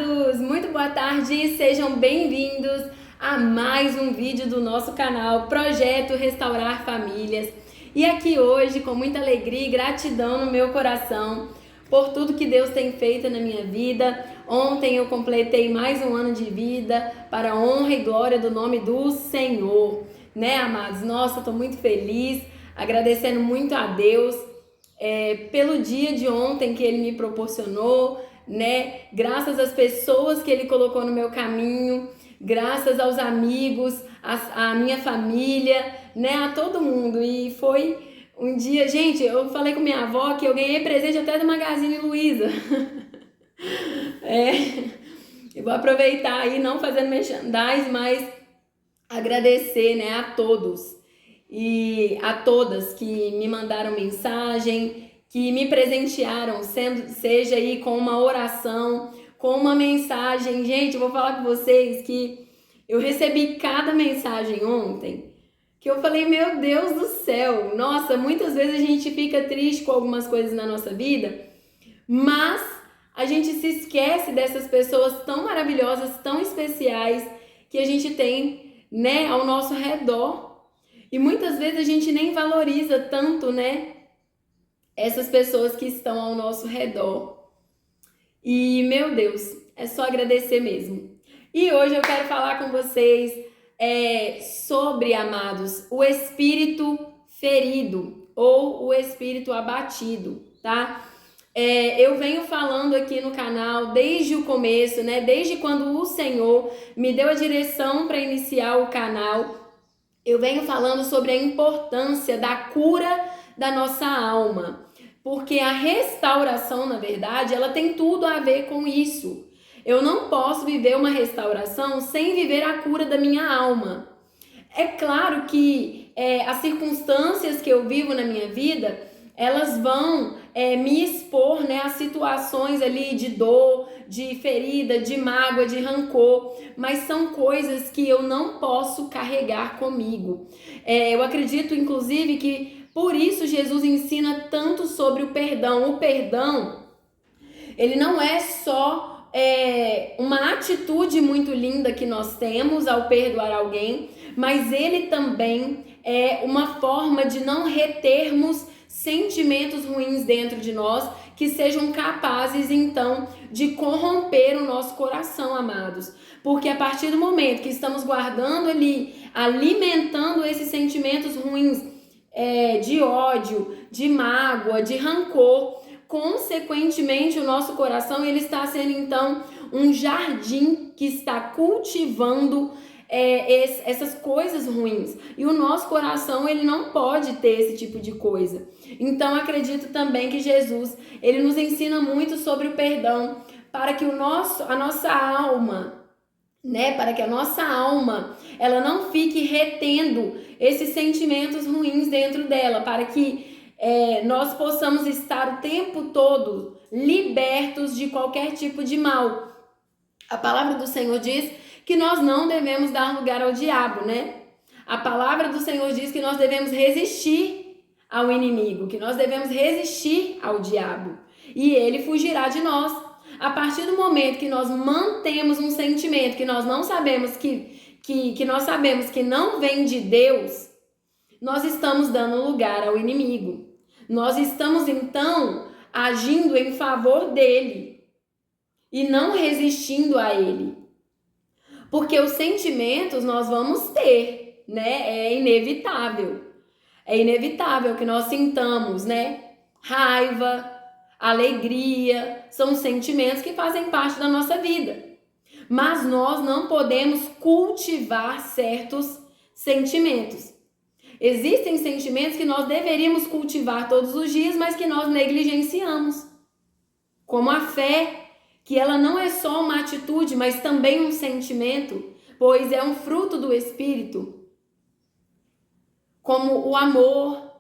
amados! Muito boa tarde, sejam bem-vindos a mais um vídeo do nosso canal Projeto Restaurar Famílias. E aqui hoje, com muita alegria e gratidão no meu coração, por tudo que Deus tem feito na minha vida. Ontem eu completei mais um ano de vida para a honra e glória do nome do Senhor, né, amados? Nossa, estou muito feliz, agradecendo muito a Deus pelo dia de ontem que Ele me proporcionou, né? Graças às pessoas que Ele colocou no meu caminho, graças aos amigos, à minha família, né? A todo mundo. E foi um dia, gente, eu falei com minha avó que eu ganhei presente até do Magazine Luiza. Eu vou aproveitar aí, não fazendo merchandising, mas agradecer, né, a todos e a todas que me mandaram mensagem, que me presentearam, seja aí com uma oração, com uma mensagem. Gente, eu vou falar com vocês que eu recebi cada mensagem ontem, que eu falei, meu Deus do céu, nossa, muitas vezes a gente fica triste com algumas coisas na nossa vida, mas a gente se esquece dessas pessoas tão maravilhosas, tão especiais que a gente tem, né, ao nosso redor. E muitas vezes a gente nem valoriza tanto, né, essas pessoas que estão ao nosso redor. E, meu Deus, é só agradecer mesmo. E hoje eu quero falar com vocês sobre, amados, o espírito ferido ou o espírito abatido, tá? Eu venho falando aqui no canal desde o começo, né? Desde quando o Senhor me deu a direção para iniciar o canal, eu venho falando sobre a importância da cura da nossa alma, porque a restauração, na verdade, ela tem tudo a ver com isso. Eu não posso viver uma restauração sem viver a cura da minha alma. É claro que as circunstâncias que eu vivo na minha vida, elas vão me expor, né, a situações ali de dor, de ferida, de mágoa, de rancor, mas são coisas que eu não posso carregar comigo. Eu acredito, inclusive, que por isso Jesus ensina tanto sobre o perdão. O perdão, ele não é só uma atitude muito linda que nós temos ao perdoar alguém, mas ele também é uma forma de não retermos sentimentos ruins dentro de nós que sejam capazes, então, de corromper o nosso coração, amados. Porque a partir do momento que estamos guardando ali, alimentando esses sentimentos ruins, de ódio, de mágoa, de rancor, consequentemente o nosso coração ele está sendo, então, um jardim que está cultivando essas coisas ruins, e o nosso coração ele não pode ter esse tipo de coisa. Então acredito também que Jesus ele nos ensina muito sobre o perdão para que a nossa alma, né, para que a nossa alma ela não fique retendo esses sentimentos ruins dentro dela, para que nós possamos estar o tempo todo libertos de qualquer tipo de mal. A palavra do Senhor diz que nós não devemos dar lugar ao diabo, né? A palavra do Senhor diz que nós devemos resistir ao inimigo, que nós devemos resistir ao diabo, e ele fugirá de nós. A partir do momento que nós mantemos um sentimento que nós não sabemos que nós sabemos que não vem de Deus, nós estamos dando lugar ao inimigo. Nós estamos, então, agindo em favor dele e não resistindo a ele. Porque os sentimentos nós vamos ter, né? É inevitável. É inevitável que nós sintamos, né? Raiva, alegria, são sentimentos que fazem parte da nossa vida. Mas nós não podemos cultivar certos sentimentos. Existem sentimentos que nós deveríamos cultivar todos os dias, mas que nós negligenciamos. Como a fé, que ela não é só uma atitude, mas também um sentimento, pois é um fruto do Espírito, como o amor,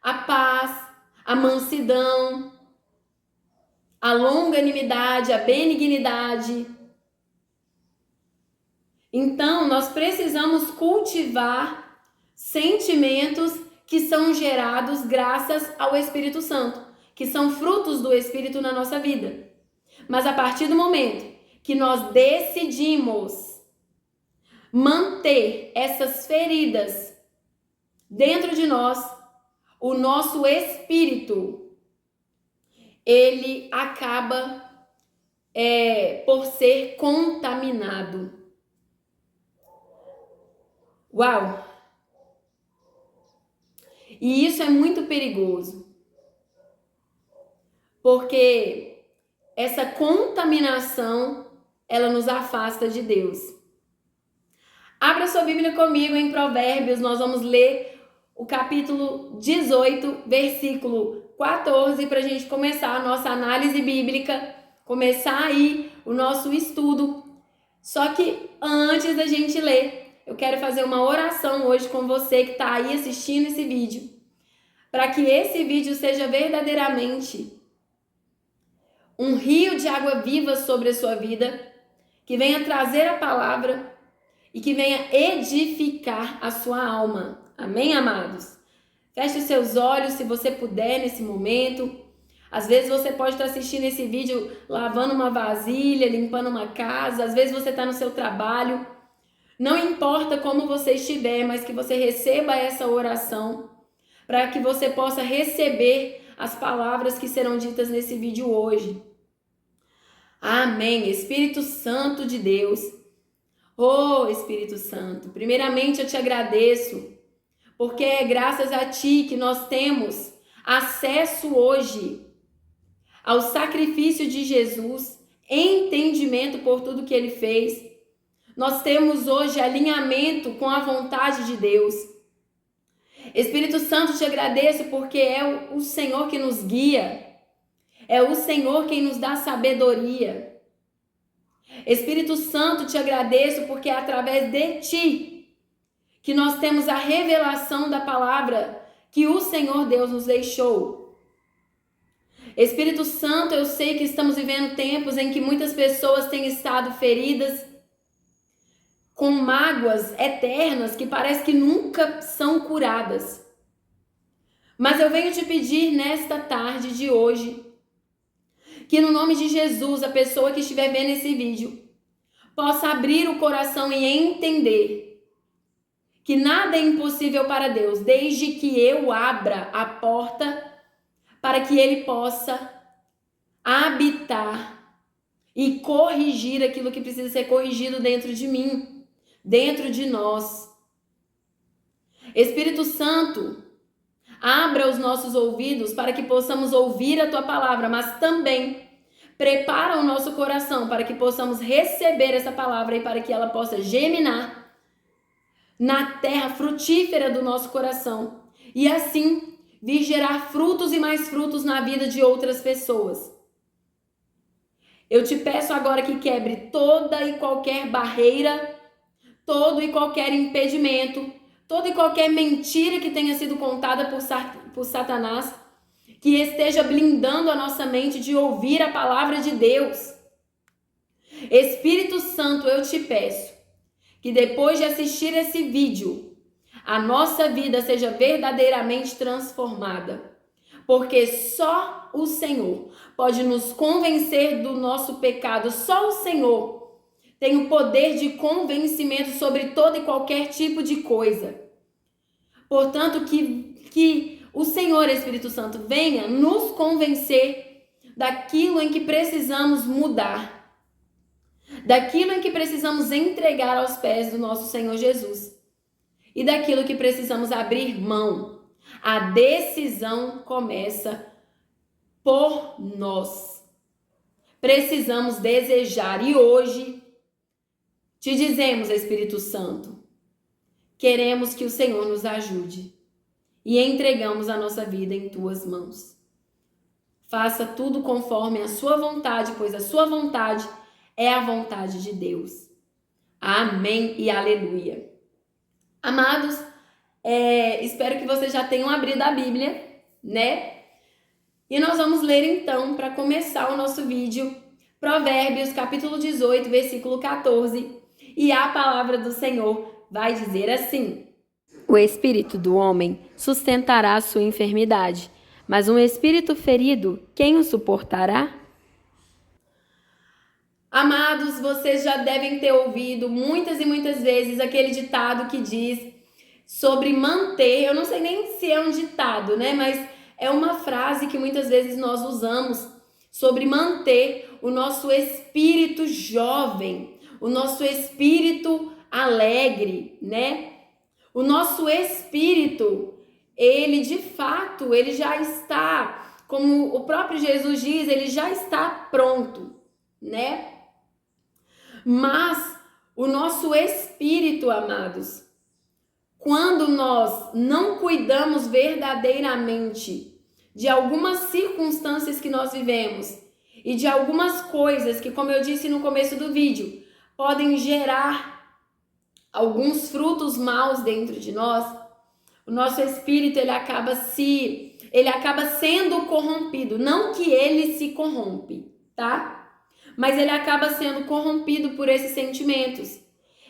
a paz, a mansidão, a longanimidade, a benignidade. Então, nós precisamos cultivar sentimentos que são gerados graças ao Espírito Santo, que são frutos do Espírito na nossa vida. Mas a partir do momento que nós decidimos manter essas feridas dentro de nós, o nosso espírito, ele acaba por ser contaminado. Uau! E isso é muito perigoso, porque essa contaminação, ela nos afasta de Deus. Abra sua Bíblia comigo em Provérbios, nós vamos ler o capítulo 18, versículo 14, para a gente começar a nossa análise bíblica, começar aí o nosso estudo. Só que antes da gente ler, eu quero fazer uma oração hoje com você que está aí assistindo esse vídeo, para que esse vídeo seja verdadeiramente um rio de água viva sobre a sua vida, que venha trazer a palavra e que venha edificar a sua alma. Amém, amados? Feche os seus olhos se você puder nesse momento. Às vezes você pode estar assistindo esse vídeo lavando uma vasilha, limpando uma casa. Às vezes você está no seu trabalho. Não importa como você estiver, mas que você receba essa oração para que você possa receber as palavras que serão ditas nesse vídeo hoje. Amém. Espírito Santo de Deus. Oh, Espírito Santo, primeiramente eu te agradeço, porque é graças a Ti que nós temos acesso hoje ao sacrifício de Jesus, entendimento por tudo que Ele fez. Nós temos hoje alinhamento com a vontade de Deus. Espírito Santo, te agradeço porque é o Senhor que nos guia, é o Senhor quem nos dá sabedoria. Espírito Santo, te agradeço porque é através de Ti que nós temos a revelação da palavra que o Senhor Deus nos deixou. Espírito Santo, eu sei que estamos vivendo tempos em que muitas pessoas têm estado feridas com mágoas eternas que parece que nunca são curadas. Mas eu venho te pedir nesta tarde de hoje que no nome de Jesus, a pessoa que estiver vendo esse vídeo possa abrir o coração e entender que nada é impossível para Deus, desde que eu abra a porta para que Ele possa habitar e corrigir aquilo que precisa ser corrigido dentro de mim, dentro de nós. Espírito Santo, abra os nossos ouvidos para que possamos ouvir a Tua palavra, mas também prepara o nosso coração para que possamos receber essa palavra e para que ela possa germinar na terra frutífera do nosso coração e assim vir gerar frutos e mais frutos na vida de outras pessoas. Eu te peço agora que quebre toda e qualquer barreira, todo e qualquer impedimento, toda e qualquer mentira que tenha sido contada por Satanás, que esteja blindando a nossa mente de ouvir a palavra de Deus. Espírito Santo, eu te peço que depois de assistir esse vídeo, a nossa vida seja verdadeiramente transformada, porque só o Senhor pode nos convencer do nosso pecado, só o Senhor tem o poder de convencimento sobre todo e qualquer tipo de coisa. Portanto, que o Senhor, Espírito Santo, venha nos convencer daquilo em que precisamos mudar, daquilo em que precisamos entregar aos pés do nosso Senhor Jesus e daquilo que precisamos abrir mão. A decisão começa por nós. Precisamos desejar e hoje te dizemos, Espírito Santo, queremos que o Senhor nos ajude e entregamos a nossa vida em Tuas mãos. Faça tudo conforme a Sua vontade, pois a Sua vontade é a vontade de Deus. Amém e aleluia. Amados, espero que vocês já tenham abrido a Bíblia, né? E nós vamos ler então, para começar o nosso vídeo, Provérbios capítulo 18, versículo 14. E a palavra do Senhor vai dizer assim: o espírito do homem sustentará a sua enfermidade, mas um espírito ferido, quem o suportará? Amados, vocês já devem ter ouvido muitas e muitas vezes aquele ditado que diz sobre manter, eu não sei nem se é um ditado, né? Mas é uma frase que muitas vezes nós usamos sobre manter o nosso espírito jovem, o nosso espírito alegre, né? O nosso espírito, ele de fato, ele já está, como o próprio Jesus diz, ele já está pronto, né? Mas o nosso espírito, amados, quando nós não cuidamos verdadeiramente de algumas circunstâncias que nós vivemos e de algumas coisas que, como eu disse no começo do vídeo, podem gerar alguns frutos maus dentro de nós, o nosso espírito ele acaba sendo corrompido, não que ele se corrompe, tá? Mas ele acaba sendo corrompido por esses sentimentos.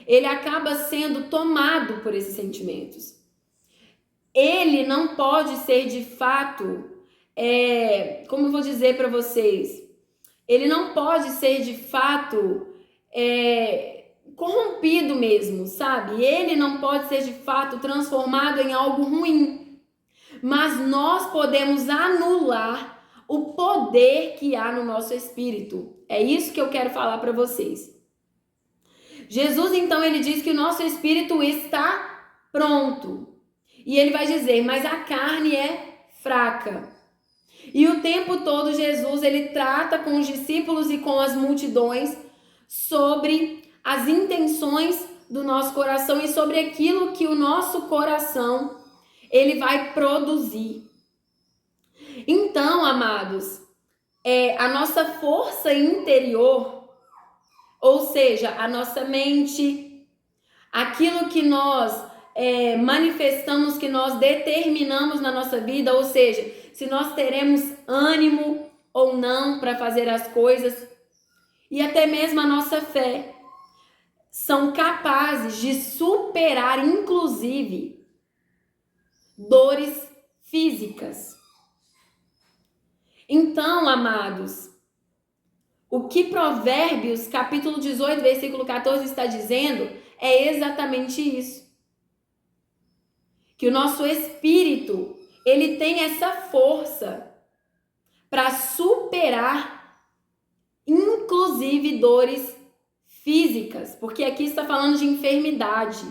Ele acaba sendo tomado por esses sentimentos. Ele não pode ser de fato, como eu vou dizer para vocês, ele não pode ser de fato corrompido mesmo, sabe? Ele não pode ser de fato transformado em algo ruim. Mas nós podemos anular o poder que há no nosso espírito. É isso que eu quero falar para vocês. Jesus, então, ele diz que o nosso espírito está pronto. E ele vai dizer, mas a carne é fraca. E o tempo todo Jesus, ele trata com os discípulos e com as multidões sobre as intenções do nosso coração e sobre aquilo que o nosso coração, ele vai produzir. Então, amados, a nossa força interior, ou seja, a nossa mente, aquilo que nós manifestamos, que nós determinamos na nossa vida, ou seja, se nós teremos ânimo ou não para fazer as coisas, e até mesmo a nossa fé, são capazes de superar, inclusive, dores físicas. Então, amados, o que Provérbios, capítulo 18, versículo 14 está dizendo é exatamente isso. Que o nosso espírito, ele tem essa força para superar, inclusive, dores físicas, porque aqui está falando de enfermidade.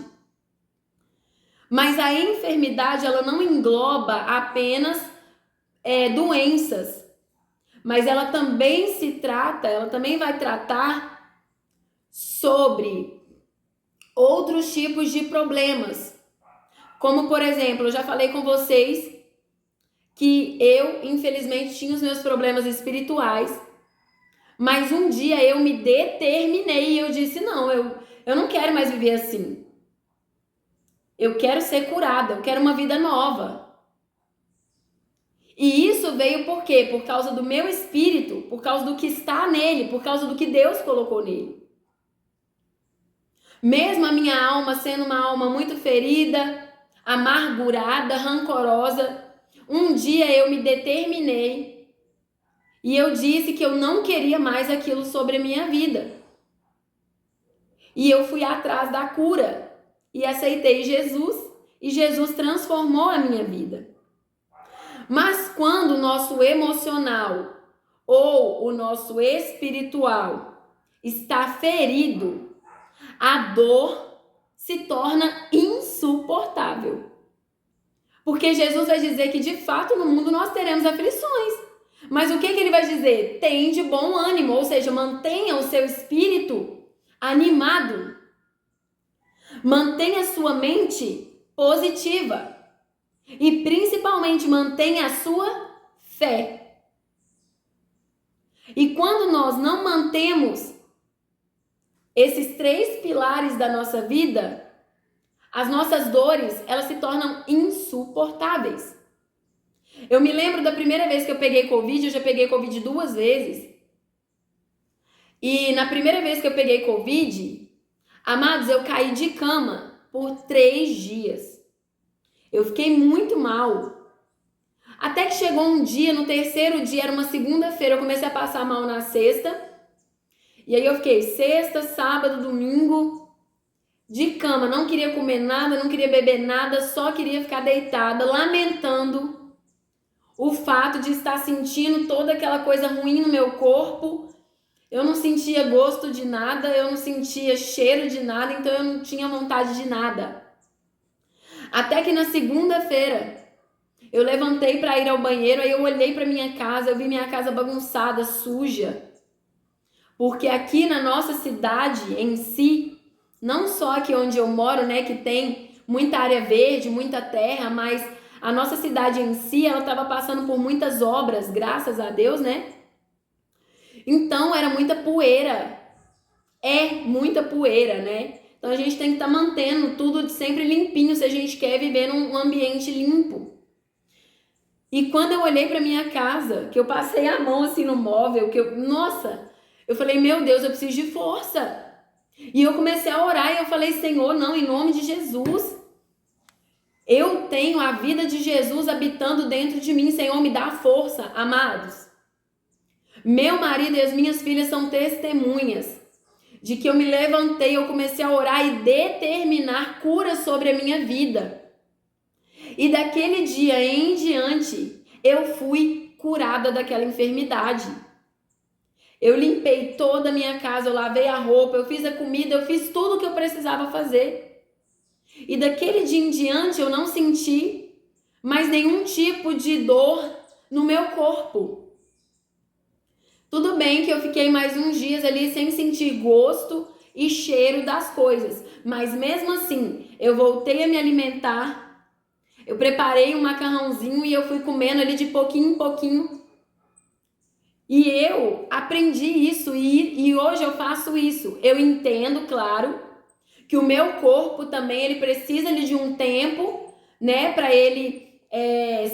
Mas a enfermidade, ela não engloba apenas doenças, mas ela também vai tratar sobre outros tipos de problemas. Como, por exemplo, eu já falei com vocês que eu, infelizmente, tinha os meus problemas espirituais, mas um dia eu me determinei e eu disse, não, eu não quero mais viver assim. Eu quero ser curada, eu quero uma vida nova. E isso veio por quê? Por causa do meu espírito, por causa do que está nele, por causa do que Deus colocou nele. Mesmo a minha alma sendo uma alma muito ferida, amargurada, rancorosa, um dia eu me determinei e eu disse que eu não queria mais aquilo sobre a minha vida. E eu fui atrás da cura e aceitei Jesus e Jesus transformou a minha vida. Mas quando o nosso emocional ou o nosso espiritual está ferido, a dor se torna insuportável. Porque Jesus vai dizer que de fato no mundo nós teremos aflições. Mas o que ele vai dizer? Tem de bom ânimo, ou seja, mantenha o seu espírito animado. Mantenha sua mente positiva. E principalmente mantenha a sua fé. E quando nós não mantemos esses 3 pilares da nossa vida, as nossas dores, elas se tornam insuportáveis. Eu me lembro da primeira vez que eu peguei Covid, eu já peguei Covid 2 vezes. E na primeira vez que eu peguei Covid, amados, eu caí de cama por 3 dias. Eu fiquei muito mal. Até que chegou um dia, no terceiro dia, era uma segunda-feira, eu comecei a passar mal na sexta. E aí eu fiquei sexta, sábado, domingo, de cama, não queria comer nada, não queria beber nada, só queria ficar deitada, lamentando o fato de estar sentindo toda aquela coisa ruim no meu corpo. Eu não sentia gosto de nada, eu não sentia cheiro de nada, então eu não tinha vontade de nada. Até que na segunda-feira, eu levantei para ir ao banheiro, aí eu olhei para minha casa, eu vi minha casa bagunçada, suja. Porque aqui na nossa cidade em si, não só aqui onde eu moro, né, que tem muita área verde, muita terra, mas a nossa cidade em si, ela estava passando por muitas obras, graças a Deus, né? Então era muita poeira. É muita poeira, né? Então a gente tem que estar mantendo tudo sempre limpinho se a gente quer viver num ambiente limpo. E quando eu olhei para minha casa, que eu passei a mão assim no móvel, nossa, eu falei, meu Deus, eu preciso de força. E eu comecei a orar e eu falei, Senhor, não, em nome de Jesus. Eu tenho a vida de Jesus habitando dentro de mim, Senhor, me dá força, amados. Meu marido e as minhas filhas são testemunhas de que eu me levantei, eu comecei a orar e determinar cura sobre a minha vida. E daquele dia em diante, eu fui curada daquela enfermidade. Eu limpei toda a minha casa, eu lavei a roupa, eu fiz a comida, eu fiz tudo o que eu precisava fazer. E daquele dia em diante, eu não senti mais nenhum tipo de dor no meu corpo. Tudo bem que eu fiquei mais uns dias ali sem sentir gosto e cheiro das coisas, mas mesmo assim, eu voltei a me alimentar, eu preparei um macarrãozinho e eu fui comendo ali de pouquinho em pouquinho. E eu aprendi isso e hoje eu faço isso. Eu entendo, claro, que o meu corpo também ele precisa de um tempo, né, para ele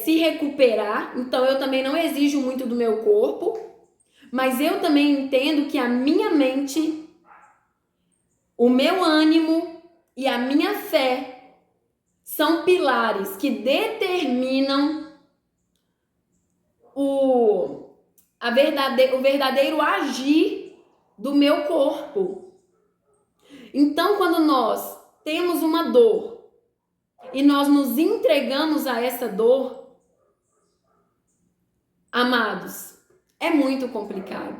se recuperar. Então eu também não exijo muito do meu corpo. Mas eu também entendo que a minha mente, o meu ânimo e a minha fé são pilares que determinam o verdadeiro agir do meu corpo. Então, quando nós temos uma dor e nós nos entregamos a essa dor, amados, é muito complicado.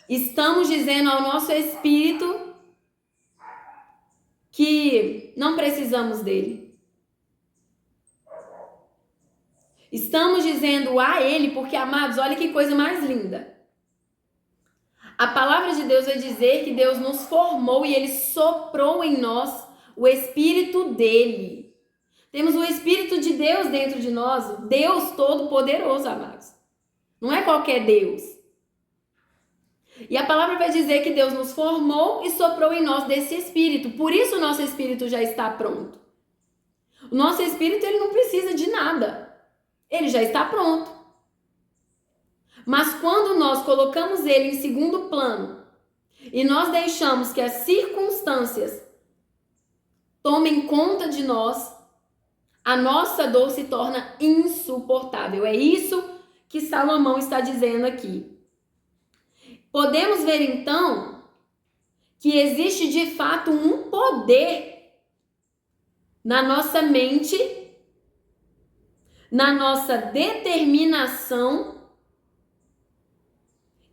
Estamos dizendo ao nosso espírito que não precisamos dele. Estamos dizendo a ele, porque, amados, olha que coisa mais linda. A palavra de Deus vai dizer que Deus nos formou e ele soprou em nós o espírito dele. Temos o espírito de Deus dentro de nós, Deus Todo-Poderoso, amados. Não é qualquer Deus. E a palavra vai dizer que Deus nos formou e soprou em nós desse espírito. Por isso o nosso espírito já está pronto. O nosso espírito ele não precisa de nada. Ele já está pronto. Mas quando nós colocamos ele em segundo plano e nós deixamos que as circunstâncias tomem conta de nós, a nossa dor se torna insuportável. É isso que Salomão está dizendo aqui. Podemos ver então que existe de fato um poder na nossa mente, na nossa determinação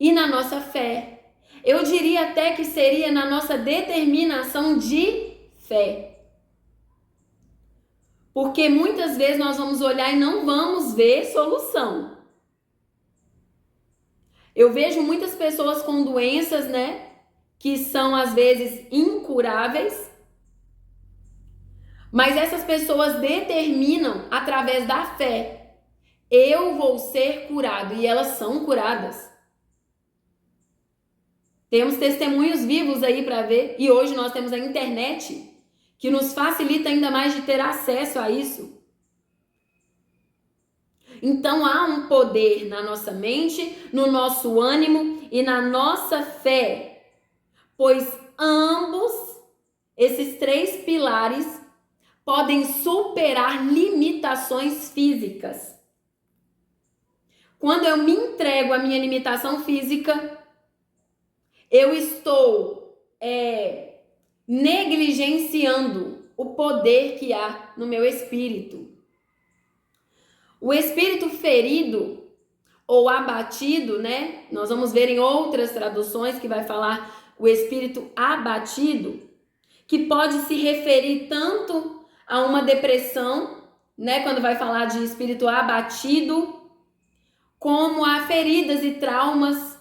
e na nossa fé. Eu diria até que seria na nossa determinação de fé. Porque muitas vezes nós vamos olhar e não vamos ver solução. Eu vejo muitas pessoas com doenças, né, que são às vezes incuráveis, mas essas pessoas determinam através da fé, eu vou ser curado, e elas são curadas. Temos testemunhos vivos aí para ver, e hoje nós temos a internet, que nos facilita ainda mais de ter acesso a isso. Então há um poder na nossa mente, no nosso ânimo e na nossa fé, pois ambos, esses três pilares, podem superar limitações físicas. Quando eu me entrego à minha limitação física, eu estou negligenciando o poder que há no meu espírito. O espírito ferido ou abatido, né? Nós vamos ver em outras traduções que vai falar o espírito abatido, que pode se referir tanto a uma depressão, né? Quando vai falar de espírito abatido, como a feridas e traumas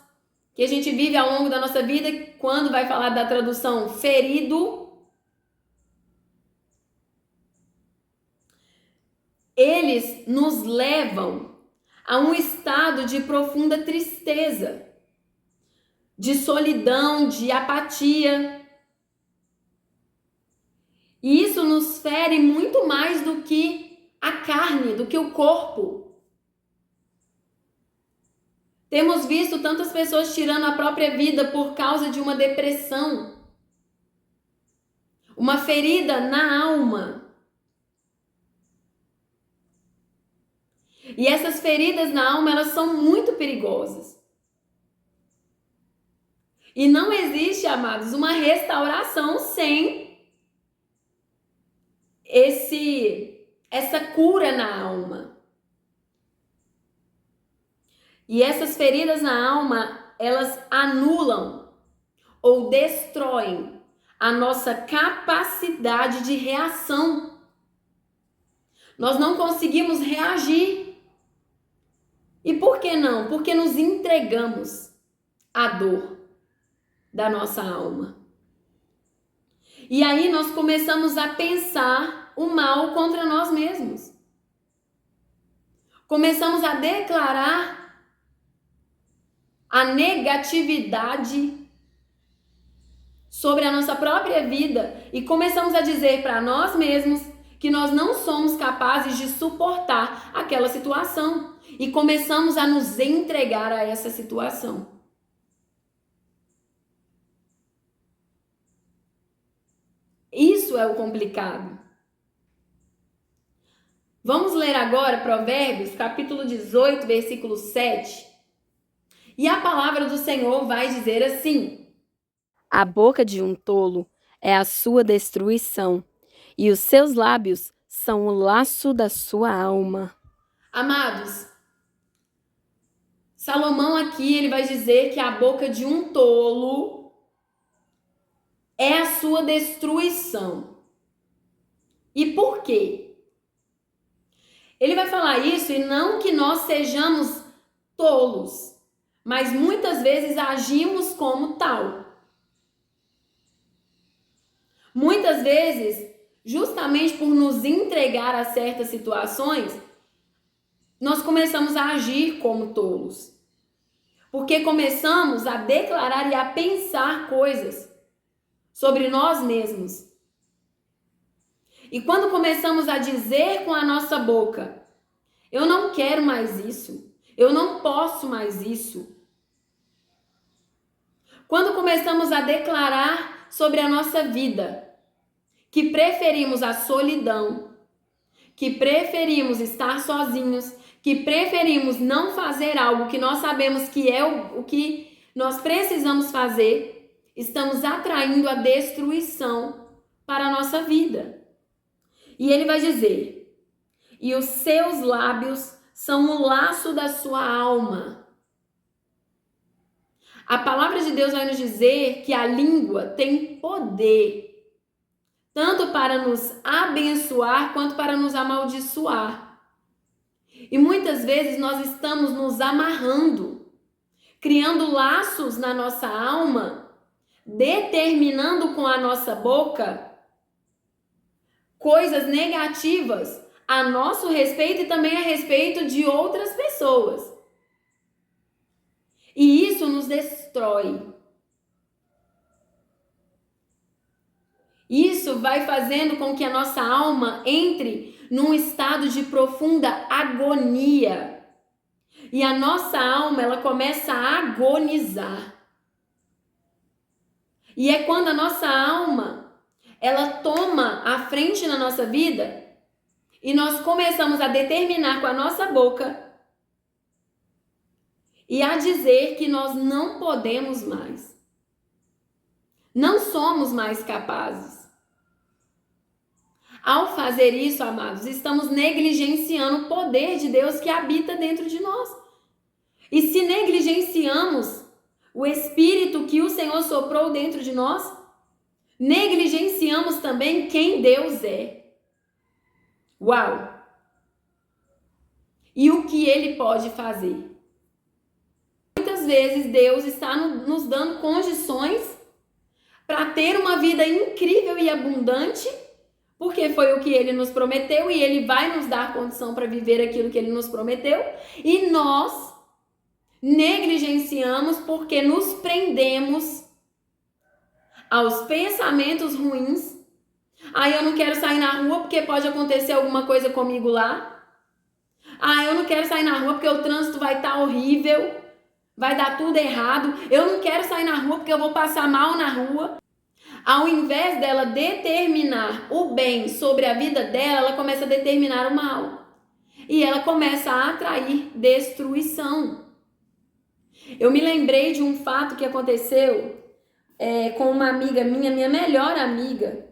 que a gente vive ao longo da nossa vida, quando vai falar da tradução ferido. Eles nos levam a um estado de profunda tristeza, de solidão, de apatia. E isso nos fere muito mais do que a carne, do que o corpo. Temos visto tantas pessoas tirando a própria vida por causa de uma depressão, uma ferida na alma. E essas feridas na alma, elas são muito perigosas. E não existe, amados, uma restauração sem essa cura na alma. E essas feridas na alma, elas anulam ou destroem a nossa capacidade de reação. Nós não conseguimos reagir. E por que não? Porque nos entregamos à dor da nossa alma. E aí nós começamos a pensar o mal contra nós mesmos. Começamos a declarar a negatividade sobre a nossa própria vida e começamos a dizer para nós mesmos que nós não somos capazes de suportar aquela situação. E começamos a nos entregar a essa situação. Isso é o complicado. Vamos ler agora Provérbios, capítulo 18, versículo 7. E a palavra do Senhor vai dizer assim: a boca de um tolo é a sua destruição, e os seus lábios são o laço da sua alma. Amados, Salomão aqui, ele vai dizer que a boca de um tolo é a sua destruição. E por quê? Ele vai falar isso e não que nós sejamos tolos, mas muitas vezes agimos como tal. Muitas vezes, justamente por nos entregar a certas situações, nós começamos a agir como tolos. Porque começamos a declarar e a pensar coisas sobre nós mesmos. E quando começamos a dizer com a nossa boca, eu não quero mais isso, eu não posso mais isso. Quando começamos a declarar sobre a nossa vida, que preferimos a solidão, que preferimos estar sozinhos, que preferimos não fazer algo que nós sabemos que é o que nós precisamos fazer, estamos atraindo a destruição para a nossa vida. E ele vai dizer: e os seus lábios são o laço da sua alma. A palavra de Deus vai nos dizer que a língua tem poder, tanto para nos abençoar quanto para nos amaldiçoar. E muitas vezes nós estamos nos amarrando, criando laços na nossa alma, determinando com a nossa boca coisas negativas a nosso respeito e também a respeito de outras pessoas. E isso nos destrói. Isso vai fazendo com que a nossa alma entre num estado de profunda agonia. E a nossa alma, ela começa a agonizar. E é quando a nossa alma, ela toma a frente na nossa vida e nós começamos a determinar com a nossa boca e a dizer que nós não podemos mais. Não somos mais capazes. Ao fazer isso, amados, estamos negligenciando o poder de Deus que habita dentro de nós. E se negligenciamos o Espírito que o Senhor soprou dentro de nós, negligenciamos também quem Deus é. Uau! E o que Ele pode fazer. Muitas vezes Deus está nos dando condições para ter uma vida incrível e abundante, porque foi o que Ele nos prometeu e Ele vai nos dar condição para viver aquilo que Ele nos prometeu. E nós negligenciamos porque nos prendemos aos pensamentos ruins. Eu não quero sair na rua porque pode acontecer alguma coisa comigo lá. Eu não quero sair na rua porque o trânsito vai estar horrível, vai dar tudo errado. Eu não quero sair na rua porque eu vou passar mal na rua. Ao invés dela determinar o bem sobre a vida dela, ela começa a determinar o mal. E ela começa a atrair destruição. Eu me lembrei de um fato que aconteceu com uma amiga minha melhor amiga.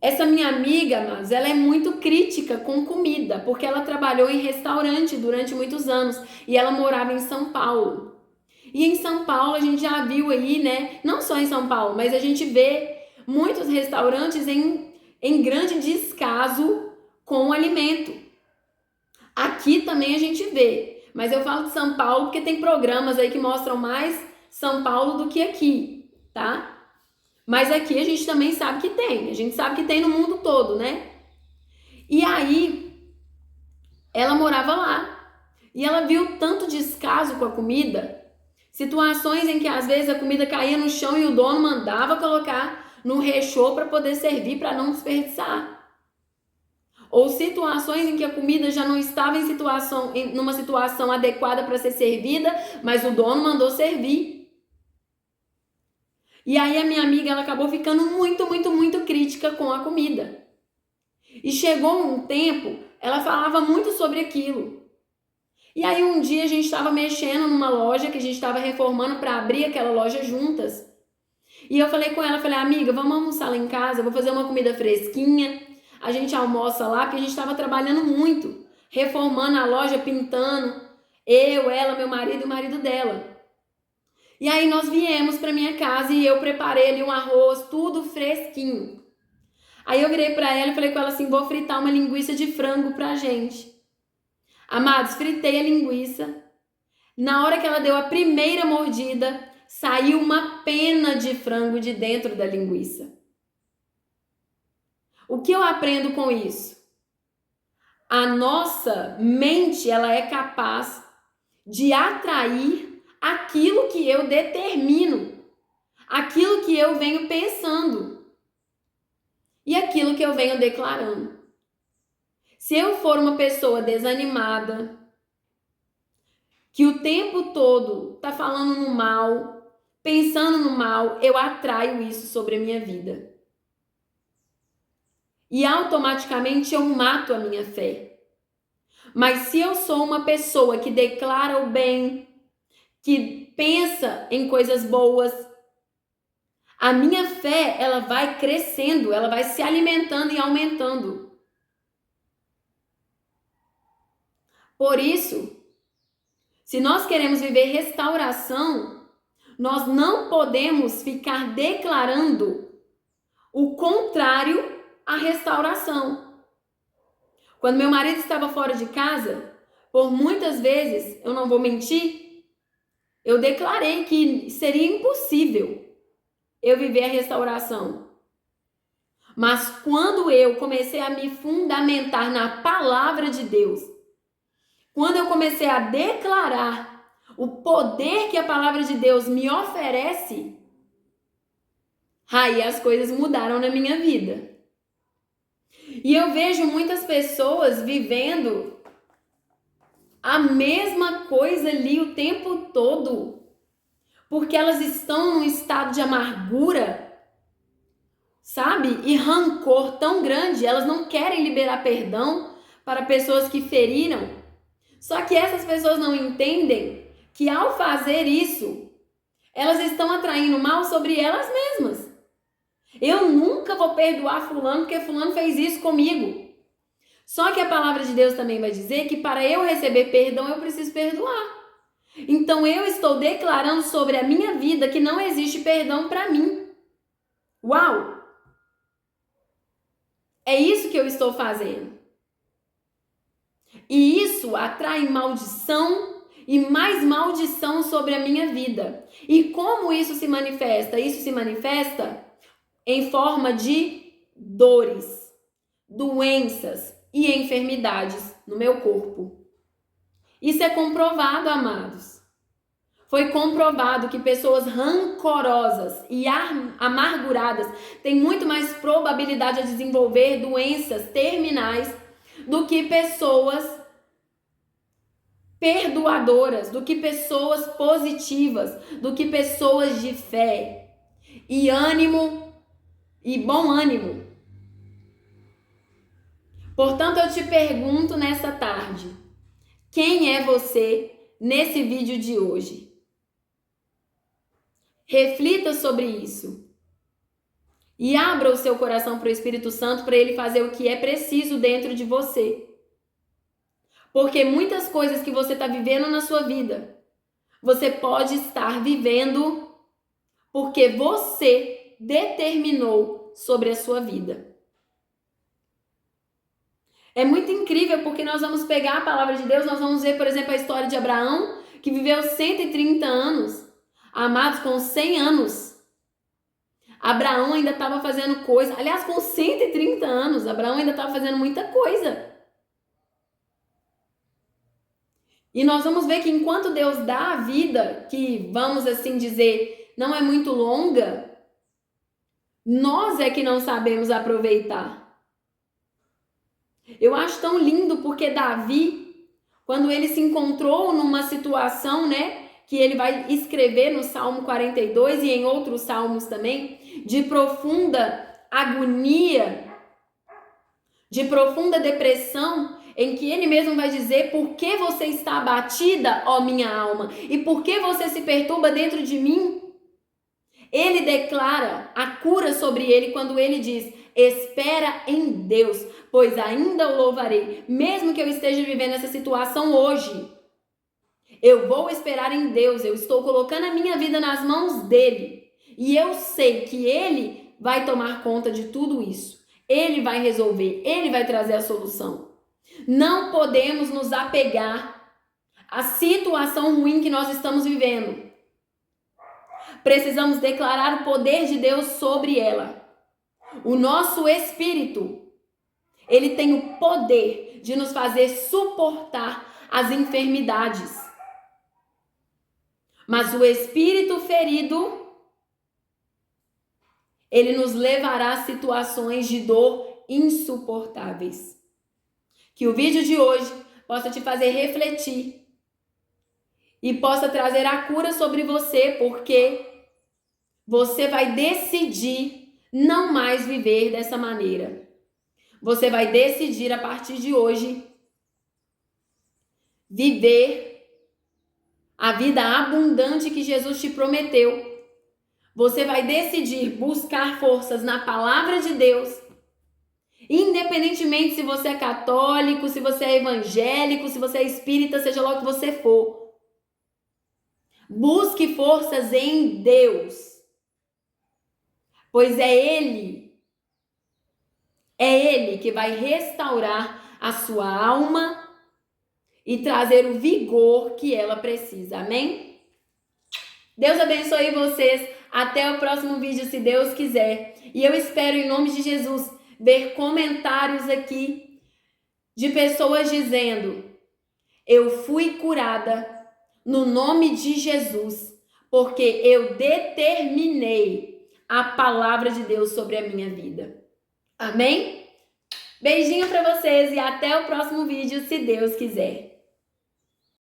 Essa minha amiga, mas ela é muito crítica com comida, porque ela trabalhou em restaurante durante muitos anos e ela morava em São Paulo. E em São Paulo a gente já viu aí, né? Não só em São Paulo, mas a gente vê muitos restaurantes em grande descaso com o alimento. Aqui também a gente vê, mas eu falo de São Paulo porque tem programas aí que mostram mais São Paulo do que aqui, tá? Mas aqui a gente também sabe que tem. A gente sabe que tem no mundo todo, né? E aí, ela morava lá. E ela viu tanto descaso com a comida. Situações em que às vezes a comida caía no chão e o dono mandava colocar no rechô para poder servir, para não desperdiçar. Ou situações em que a comida já não estava numa situação adequada para ser servida, mas o dono mandou servir. E aí a minha amiga ela acabou ficando muito crítica com a comida. E chegou um tempo, ela falava muito sobre aquilo. E aí um dia a gente estava mexendo numa loja que a gente estava reformando para abrir aquela loja juntas. E eu falei com ela, amiga, vamos almoçar lá em casa, eu vou fazer uma comida fresquinha. A gente almoça lá, porque a gente estava trabalhando muito, reformando a loja, pintando. Eu, ela, meu marido e o marido dela. E aí nós viemos para minha casa e eu preparei ali um arroz, tudo fresquinho. Aí eu virei para ela e falei com ela assim, vou fritar uma linguiça de frango pra gente. Amados, fritei a linguiça. Na hora que ela deu a primeira mordida, saiu uma pena de frango de dentro da linguiça. O que eu aprendo com isso? A nossa mente, ela é capaz de atrair aquilo que eu determino, aquilo que eu venho pensando e aquilo que eu venho declarando. Se eu for uma pessoa desanimada, que o tempo todo tá falando no mal, pensando no mal, eu atraio isso sobre a minha vida. E automaticamente eu mato a minha fé. Mas se eu sou uma pessoa que declara o bem, que pensa em coisas boas, a minha fé, ela vai crescendo, ela vai se alimentando e aumentando. Por isso, se nós queremos viver restauração, nós não podemos ficar declarando o contrário à restauração. Quando meu marido estava fora de casa, por muitas vezes, eu não vou mentir, eu declarei que seria impossível eu viver a restauração. Mas quando eu comecei a me fundamentar na palavra de Deus, quando eu comecei a declarar o poder que a palavra de Deus me oferece, aí as coisas mudaram na minha vida. E eu vejo muitas pessoas vivendo a mesma coisa ali o tempo todo, porque elas estão num estado de amargura, sabe? E rancor tão grande, elas não querem liberar perdão para pessoas que feriram. Só que essas pessoas não entendem que ao fazer isso, elas estão atraindo mal sobre elas mesmas. Eu nunca vou perdoar fulano porque fulano fez isso comigo. Só que a palavra de Deus também vai dizer que para eu receber perdão, eu preciso perdoar. Então eu estou declarando sobre a minha vida que não existe perdão para mim. Uau! É isso que eu estou fazendo. E isso atrai maldição e mais maldição sobre a minha vida. E como isso se manifesta? Isso se manifesta em forma de dores, doenças e enfermidades no meu corpo. Isso é comprovado, amados. Foi comprovado que pessoas rancorosas e amarguradas têm muito mais probabilidade de desenvolver doenças terminais do que pessoas perdoadoras, do que pessoas positivas, do que pessoas de fé e ânimo e bom ânimo. Portanto, eu te pergunto nessa tarde, quem é você nesse vídeo de hoje? Reflita sobre isso. E abra o seu coração para o Espírito Santo para ele fazer o que é preciso dentro de você. Porque muitas coisas que você está vivendo na sua vida, você pode estar vivendo porque você determinou sobre a sua vida. É muito incrível porque nós vamos pegar a palavra de Deus, nós vamos ver, por exemplo, a história de Abraão, que viveu 130 anos, amados, com 100 anos. Abraão ainda estava fazendo coisa, aliás, com 130 anos, Abraão ainda estava fazendo muita coisa. E nós vamos ver que enquanto Deus dá a vida, que vamos assim dizer, não é muito longa, nós é que não sabemos aproveitar. Eu acho tão lindo porque Davi, quando ele se encontrou numa situação, que ele vai escrever no Salmo 42 e em outros salmos também, de profunda agonia, de profunda depressão, em que ele mesmo vai dizer: por que você está abatida, ó minha alma? E por que você se perturba dentro de mim? Ele declara a cura sobre ele quando ele diz: espera em Deus, pois ainda o louvarei. Mesmo que eu esteja vivendo essa situação hoje, eu vou esperar em Deus. Eu estou colocando a minha vida nas mãos dele. E eu sei que ele vai tomar conta de tudo isso. Ele vai resolver, ele vai trazer a solução. Não podemos nos apegar à situação ruim que nós estamos vivendo. Precisamos declarar o poder de Deus sobre ela. O nosso espírito, ele tem o poder de nos fazer suportar as enfermidades. Mas o espírito ferido, ele nos levará a situações de dor insuportáveis. Que o vídeo de hoje possa te fazer refletir e possa trazer a cura sobre você, porque você vai decidir não mais viver dessa maneira. Você vai decidir a partir de hoje viver a vida abundante que Jesus te prometeu. Você vai decidir buscar forças na palavra de Deus, independentemente se você é católico, se você é evangélico, se você é espírita, seja lá o que você for. Busque forças em Deus, pois é Ele que vai restaurar a sua alma e trazer o vigor que ela precisa. Amém? Deus abençoe vocês. Até o próximo vídeo, se Deus quiser. E eu espero, em nome de Jesus, ver comentários aqui de pessoas dizendo: eu fui curada no nome de Jesus, porque eu determinei a palavra de Deus sobre a minha vida. Amém? Beijinho para vocês e até o próximo vídeo, se Deus quiser.